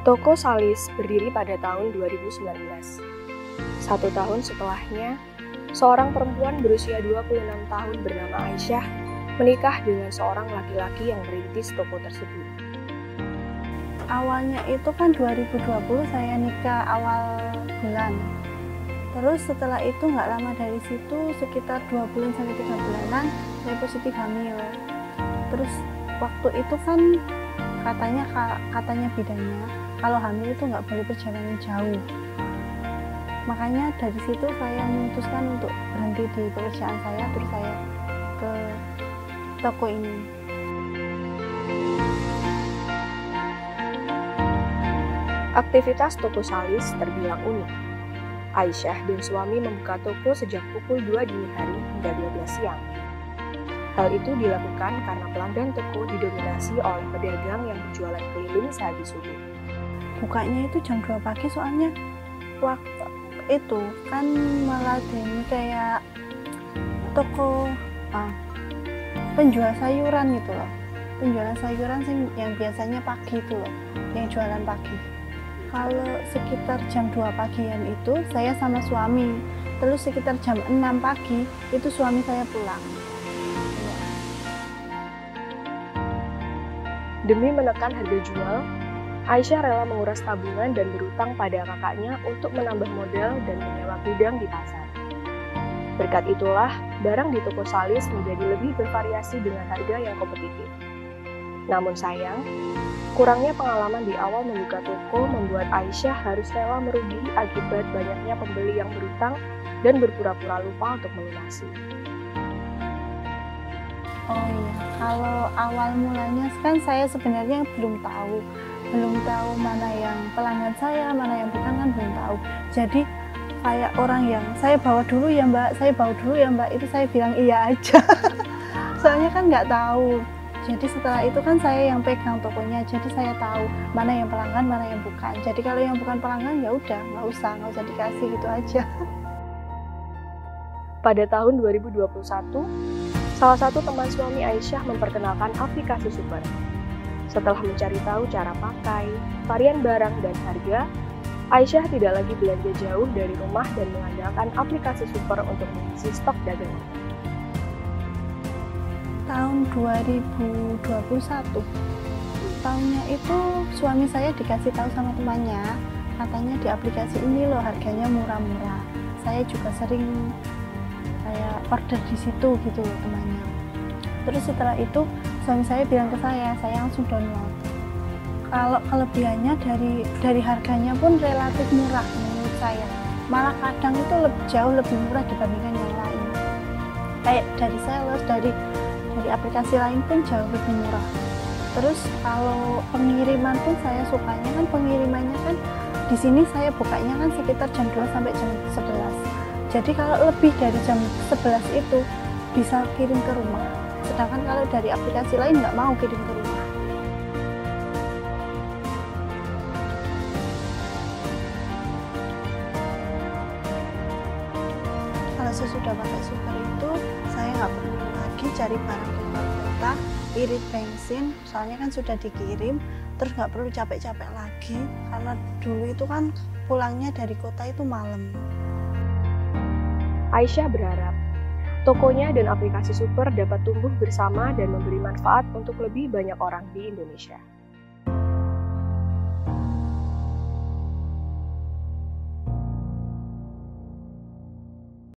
Toko Salis berdiri pada tahun 2019. 1 tahun setelahnya, seorang perempuan berusia 26 tahun bernama Aisyah menikah dengan seorang laki-laki yang merintis toko tersebut. Awalnya itu kan 2020 saya nikah awal bulan. Terus setelah itu nggak lama dari situ, sekitar 2 bulan sampai 3 bulanan, saya positif hamil. Terus waktu itu kan katanya bidannya, kalau hamil itu nggak boleh perjalanan jauh. Makanya dari situ saya memutuskan untuk berhenti di pekerjaan saya, terus saya ke toko ini. Aktivitas toko Salis terbilang unik. Aisyah dan suami membuka toko sejak pukul 2 dini hari hingga 12 siang. Hal itu dilakukan karena pelanggan toko didominasi oleh pedagang yang berjualan keliling sehabis subuh. Bukanya itu jam 2 pagi soalnya waktu itu kan meladeni kayak toko penjual sayuran gitu loh. Penjualan sayuran yang biasanya pagi itu loh, yang jualan pagi. Kalau sekitar jam 2 pagian itu saya sama suami, terus sekitar jam 6 pagi itu suami saya pulang. Demi menekan harga jual, Aisyah rela menguras tabungan dan berutang pada kakaknya untuk menambah modal dan menyewa gudang di pasar. Berkat itulah, barang di toko Salis menjadi lebih bervariasi dengan harga yang kompetitif. Namun sayang, kurangnya pengalaman di awal membuka toko membuat Aisyah harus rela merugi akibat banyaknya pembeli yang berutang dan berpura-pura lupa untuk melunasi. Oh iya, kalau awal mulanya kan saya sebenarnya belum tahu mana yang pelanggan saya, mana yang bukan, kan belum tahu. Jadi kayak orang yang saya bawa dulu ya mbak, itu saya bilang iya aja. Soalnya kan nggak tahu. Jadi setelah itu kan saya yang pegang tokonya, jadi saya tahu mana yang pelanggan, mana yang bukan. Jadi kalau yang bukan pelanggan ya udah nggak usah dikasih gitu aja. Pada tahun 2021, salah satu teman suami Aisyah memperkenalkan aplikasi Super. Setelah mencari tahu cara pakai, varian barang, dan harga, Aisyah tidak lagi belanja jauh dari rumah dan mengandalkan aplikasi Super untuk mengisi stok dagangan. Tahun 2021, tahunnya itu suami saya dikasih tahu sama temannya, katanya di aplikasi ini loh harganya murah-murah. Saya juga sering kayak order di situ gitu loh temannya. Terus setelah itu suami saya bilang ke saya langsung download. Kalau kelebihannya dari harganya pun relatif murah menurut saya. Malah kadang itu jauh lebih murah dibandingkan yang lain. Kayak dari sales, dari aplikasi lain pun jauh lebih murah. Terus kalau pengiriman pun saya sukanya kan pengirimannya kan di sini saya bukanya kan sekitar jam 2 sampai jam 11. Jadi kalau lebih dari jam 11 itu bisa kirim ke rumah. Sedangkan kalau dari aplikasi lain nggak mau kirim ke rumah. Kalau sesudah pakai Super itu saya nggak perlu lagi cari barang di luar kota, irit bensin, soalnya kan sudah dikirim, terus nggak perlu capek-capek lagi karena dulu itu kan pulangnya dari kota itu malam. Aisyah berharap tokonya dan aplikasi Super dapat tumbuh bersama dan memberi manfaat untuk lebih banyak orang di Indonesia.